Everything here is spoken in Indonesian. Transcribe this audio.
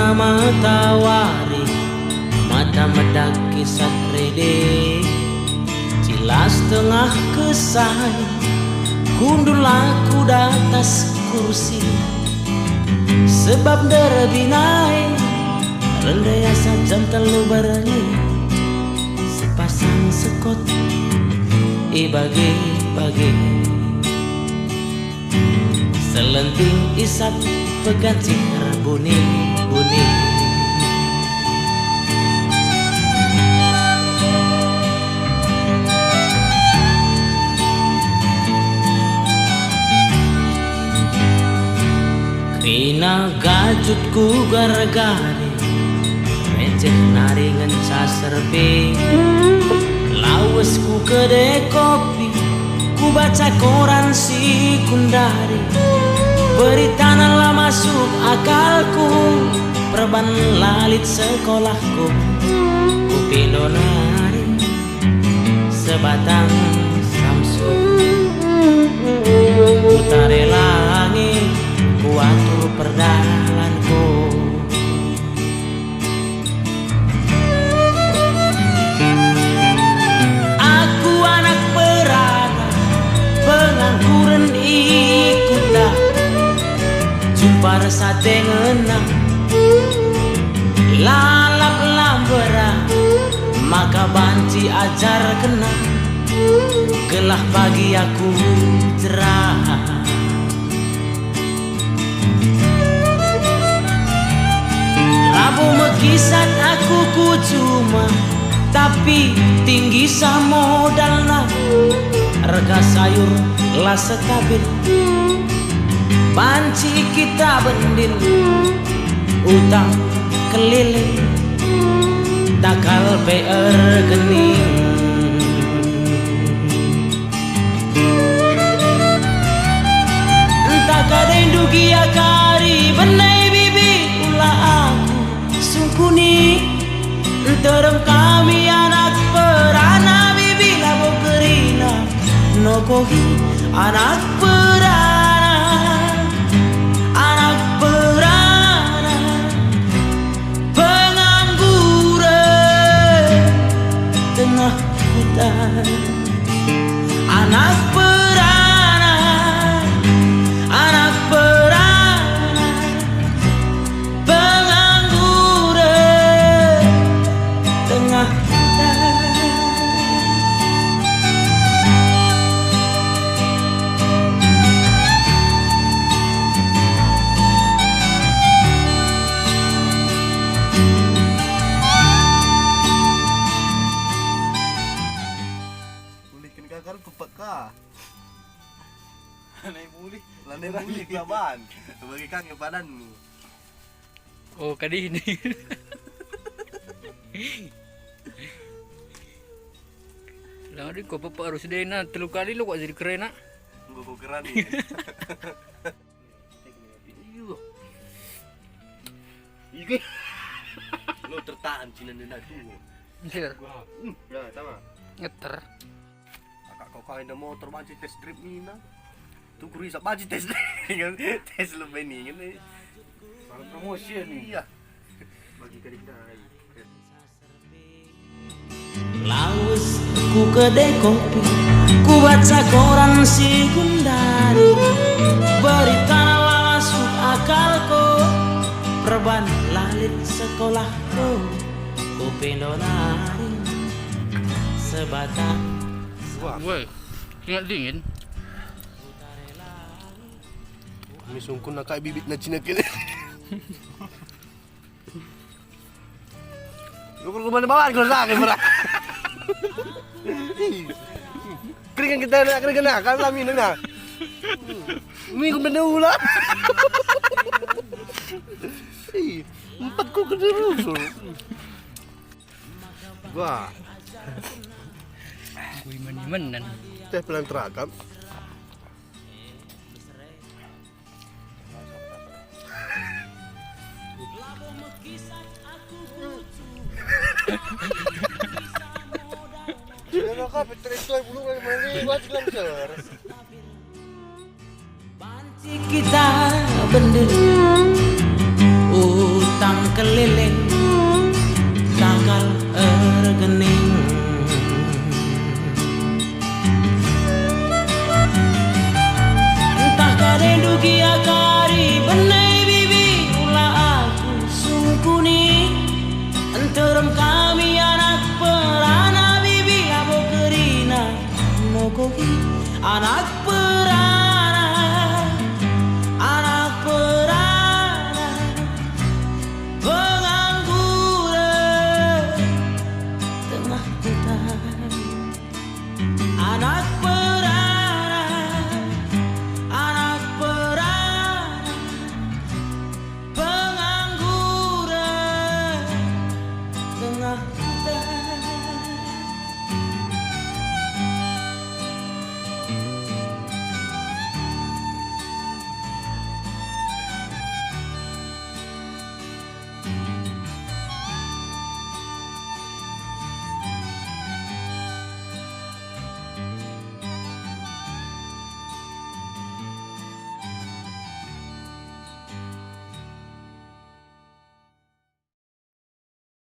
Purnama matawari mata medaki satrede cilas tengah kesai kundul aku datas kursi sebab derebinai rendayasa jam telu barani sepasang sekot bagi selenting isap peganci bunyi Krina gajutku gargari receh naringan caserpe lawesku kedai kopi ku baca koran si kundari berita nala masuk akalku perban lalit sekolahku ku pindonari sebatang samsung putare langit ku atur perdalanku aku anak perana pengangguran ikuta jumpa resate ngenang lalap lambera maka banci ajar kena gelah pagi aku cerah Labu mekisat aku ku cuma tapi tinggi sa modalna harga sayur lah stabil banci kita bendil utang keliling takal PR gening entah kadang dugi akari benai bibi ulah aku sungkuni terem kami anak perana bibi labo kerina nokohi anak perana pengangguran tengah hutan anak perana pengangguran tengah hutan Bulikin kakak kupak kah? Lanai bulik laban. Bagi kang yang padanmu. Oh kadi ini. Lang di ko pa harus din na 3 kali lo kok jadi keren nak. Gue keran nih. Iya. Lo tertahan Cina nena tuh. Sir, Ya, sama. ngeter. Kakak kau kain motor banci test strip Nina. Tuh kuri sak banci test tes lebih nih kan. Kalau promosi nih. Iya. Bagi kedai. Laus ku kedai kopi ku baca koran si kundari berita nala masuk akalku perban lalit sekolahku ku pindonari sebatang Woi, ingat dingin. Ini sungkun nak kayak bibit na Cina kini. Lu kalau mana bawaan kalau sakit merah. Keringan kita nak keringan nak kan lami nak. Minggu benda ulah. Empat kau kederus. Wah, Wih menan. teh pelan teragam. Jangan kau petrol bulu lagi mandi buat lancar. banci kita bendel utang keliling kakal ergening. Entah kade dugi akari benai bibi ulah aku sungkuni. Enterem kami anak perana bibi abo kerina mokohi anak